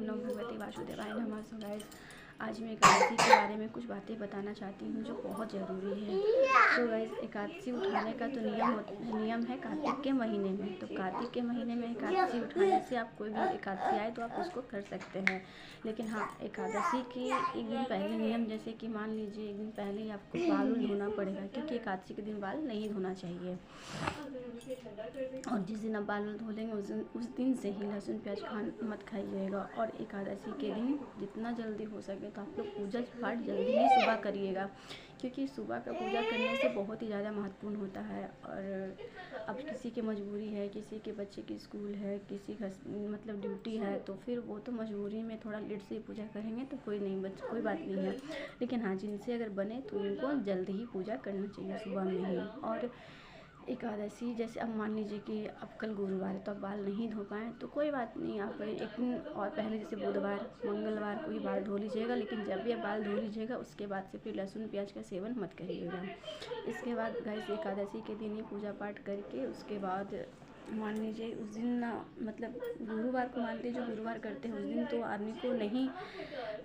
ओम नमो भगवते वासुदेवाय नमः। सो गाइस, आज मैं एकादशी के बारे में कुछ बातें बताना चाहती हूँ जो बहुत ज़रूरी है। तो गाइस, एकादशी उठाने का तो नियम है कार्तिक के महीने में। तो कार्तिक के महीने में एकादशी उठाने से आप कोई भी एकादशी आए तो आप उसको कर सकते हैं। लेकिन हाँ, एकादशी के एक दिन पहले नियम, जैसे कि मान लीजिए एक दिन पहले ही आपको बाल धोना पड़ेगा, क्योंकि एकादशी के दिन बाल नहीं धोना चाहिए। और जिस दिन आप बाल धो लेंगे उस दिन से ही लहसुन प्याज मत खाइएगा। और एकादशी के दिन जितना जल्दी हो सके तो आप लोग पूजा पाठ जल्दी ही सुबह करिएगा, क्योंकि सुबह का पूजा करने से बहुत ही ज़्यादा महत्वपूर्ण होता है। और अब किसी की मजबूरी है, किसी के बच्चे की स्कूल है, किसी का मतलब ड्यूटी है, तो फिर वो तो मजबूरी में थोड़ा लेट से पूजा करेंगे तो कोई बात नहीं है। लेकिन हाँ, जिनसे अगर बने तो उनको जल्दी ही पूजा करना चाहिए सुबह में ही। और एकादशी जैसे अब मान लीजिए कि अब कल गुरुवार है तो आप बाल नहीं धो पाएँ तो कोई बात नहीं, आप एक दिन और पहले जैसे बुधवार मंगलवार को ही बाल धो लीजिएगा। लेकिन जब भी आप बाल धो लीजिएगा उसके बाद से फिर लहसुन प्याज का सेवन मत करिएगा। इसके बाद गाइस, एकादशी के दिन ही पूजा पाठ करके उसके बाद मान लीजिए उस दिन ना, मतलब गुरुवार को मान लीजिए जो गुरुवार करते हैं उस दिन तो आदमी को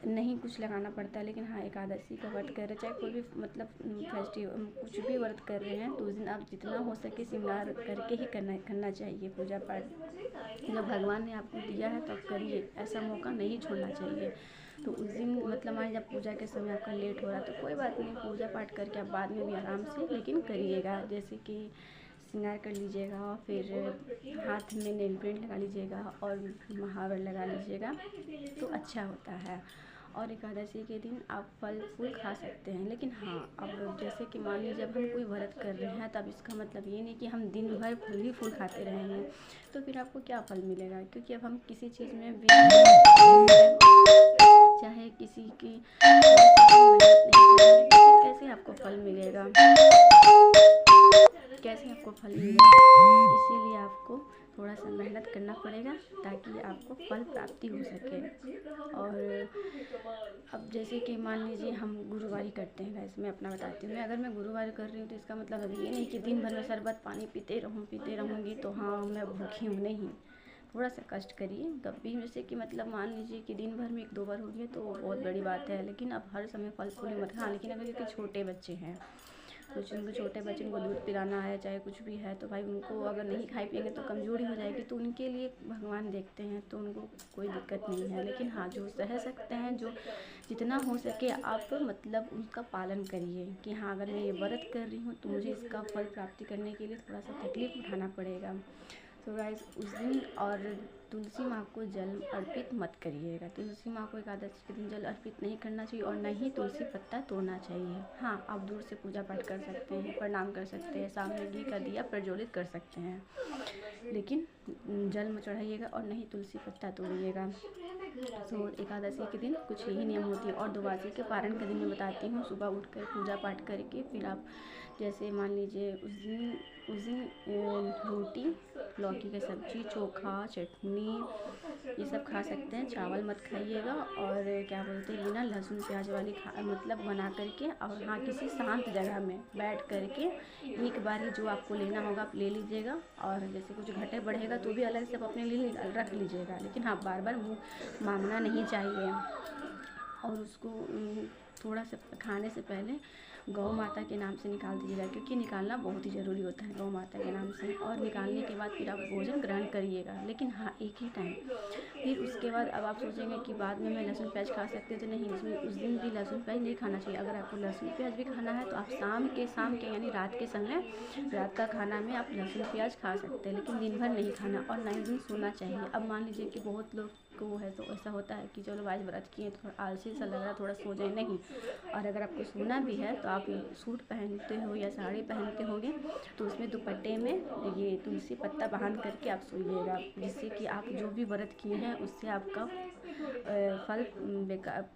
नहीं कुछ लगाना पड़ता है। लेकिन हाँ, एकादशी का व्रत कर रहे, चाहे कोई भी मतलब फेस्टिवल कुछ भी व्रत कर रहे हैं, तो उस दिन आप जितना हो सके श्रृंगार करके ही करना चाहिए पूजा पाठ। जब भगवान ने आपको दिया है तो आप करिए, ऐसा मौका नहीं छोड़ना चाहिए। तो उस दिन मतलब मान जब पूजा के समय आपका लेट हो रहा तो कोई बात नहीं, पूजा पाठ करके आप बाद में भी आराम से लेकिन करिएगा। जैसे कि श्रृंगार कर लीजिएगा, फिर हाथ में नेल पेंट लगा लीजिएगा और महावर लगा लीजिएगा तो अच्छा होता है। और एकादशी के दिन आप फल फूल खा सकते हैं। लेकिन हाँ, अब जैसे कि मान लीजिए जब हम कोई व्रत कर रहे हैं तब इसका मतलब ये नहीं कि हम दिन भर फल ही फूल खाते रहेंगे, तो फिर आपको क्या फल मिलेगा। क्योंकि अब हम किसी चीज़ में चाहे किसी की मेहनत नहीं करेंगे तो फिर कैसे आपको फल मिलेगा। इसीलिए आपको थोड़ा सा मेहनत करना पड़ेगा ताकि आपको फल प्राप्ति हो सके। और अब जैसे कि मान लीजिए हम गुरुवारी करते हैं, गाइस मैं अपना बताती हूँ। अगर मैं गुरुवारी कर रही हूँ तो इसका मतलब अब ये नहीं कि दिन भर में शरबत पानी पीते रहूँगी तो हाँ मैं भूखी हूँ, नहीं। थोड़ा सा कष्ट करिए तब भी। जैसे कि मतलब मान लीजिए कि दिन भर में 1-2 बार हो गया तो बहुत बड़ी बात है, लेकिन अब हर समय फल फूल मत खाएं। लेकिन अगर क्योंकि छोटे बच्चे हैं, कुछ उनको छोटे बच्चे को दूध पिलाना है चाहे कुछ भी है, तो भाई उनको अगर नहीं खाए पिएंगे तो कमज़ोरी हो जाएगी, तो उनके लिए भगवान देखते हैं तो उनको कोई दिक्कत नहीं है। लेकिन हाँ, जो सह सकते हैं, जो जितना हो सके आप मतलब उसका पालन करिए कि हाँ अगर मैं ये व्रत कर रही हूँ तो मुझे इसका फल प्राप्ति करने के लिए थोड़ा सा तकलीफ़ उठाना पड़ेगा। तो गाइस, उस दिन और तुलसी माँ को जल अर्पित मत करिएगा। तुलसी माँ को एकादशी के दिन जल अर्पित नहीं करना चाहिए और न ही तुलसी पत्ता तोड़ना चाहिए। हाँ, आप दूर से पूजा पाठ कर सकते हैं, प्रणाम कर सकते हैं, सामने घी का दिया प्रज्वलित कर सकते हैं, लेकिन जल में चढ़ाइएगा और नहीं तुलसी पत्ता तोड़िएगा। तो एकादशी के दिन कुछ यही नियम होती है। और द्वादशी के पारण के दिन मैं बताती हूँ, सुबह उठकर पूजा पाठ करके फिर आप जैसे मान लीजिए उस दिन रोटी, लौकी की सब्जी, चोखा, चटनी ये सब खा सकते हैं। चावल मत खाइएगा। और क्या बोलते हैं, बिना लहसुन प्याज वाली मतलब बना करके, और हाँ किसी शांत जगह में बैठ करके एक बार ही जो आपको लेना होगा आप ले लीजिएगा। और जैसे कुछ घटे बढ़ेगा तो भी अलग से आप अपने लिए रख लीजिएगा। लेकिन हाँ, बार बार मुँह मांगना नहीं चाहिए। और उसको थोड़ा सा खाने से पहले गौ माता के नाम से निकाल दीजिएगा, क्योंकि निकालना बहुत ही ज़रूरी होता है गौ माता के नाम से। और निकालने के बाद फिर आप भोजन ग्रहण करिएगा, लेकिन हाँ एक ही टाइम। फिर उसके बाद अब आप सोचेंगे कि बाद में मैं लहसुन प्याज खा सकते, तो नहीं, उसमें उस दिन भी लहसुन प्याज नहीं खाना चाहिए। अगर आपको लहसुन प्याज भी खाना है तो आप शाम के यानी रात के समय, रात का खाना में आप लहसुन प्याज खा सकते हैं, लेकिन दिन भर नहीं खाना। और 9 दिन सोना चाहिए। अब मान लीजिए कि बहुत लोग को है तो ऐसा होता है कि चलो आज व्रत किए थोड़ा आलसी सा लग रहा, थोड़ा सो जाए, नहीं। और अगर आपको सोना भी है तो आप सूट पहनते हो या साड़ी पहनते होगे तो उसमें दुपट्टे में ये तुलसी पत्ता बांध करके आप सोइएगा, जिससे कि आप जो भी व्रत किए हैं उससे आपका फल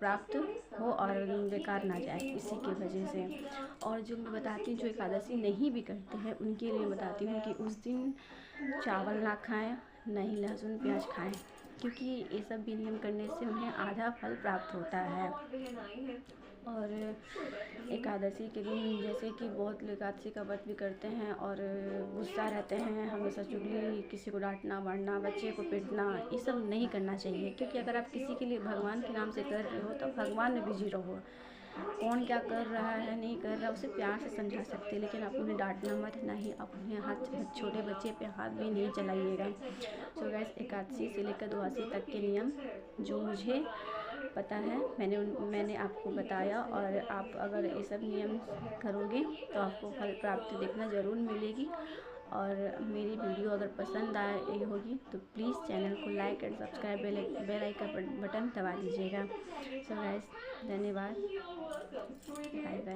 प्राप्त हो और बेकार ना जाए, इसी की वजह से। और जो मैं बताती हूँ जो एकादशी नहीं भी करते हैं उनके लिए बताती हूँ कि उस दिन चावल ना खाएं, ना ही लहसुन प्याज खाएं, क्योंकि ये सब भी नियम करने से उन्हें आधा फल प्राप्त होता है। और एकादशी के दिन जैसे कि बहुत लोग एकादशी का व्रत भी करते हैं और गुस्सा रहते हैं, हमेशा चुगली, किसी को डांटना वाटना, बच्चे को पीटना, ये सब नहीं करना चाहिए। क्योंकि अगर आप किसी के लिए भगवान के नाम से कर रहे हो तो भगवान में बिजी रहो। कौन क्या कर रहा है नहीं कर रहा उसे प्यार से समझा सकते हैं, लेकिन आप उन्हें डांटना मत, ना ही आप उन्हें हाथ, छोटे बच्चे पे हाथ भी नहीं चलाइएगा। सो गाइस, एकादशी से लेकर द्वादशी तक के नियम जो मुझे पता है मैंने आपको बताया, और आप अगर ये सब नियम करोगे तो आपको फल प्राप्ति देखना ज़रूर मिलेगी। और मेरी वीडियो अगर पसंद आई होगी तो प्लीज़ चैनल को like and subscribe, bell icon button दबा दीजिएगा। सो गाइस, धन्यवाद, बाय बाय।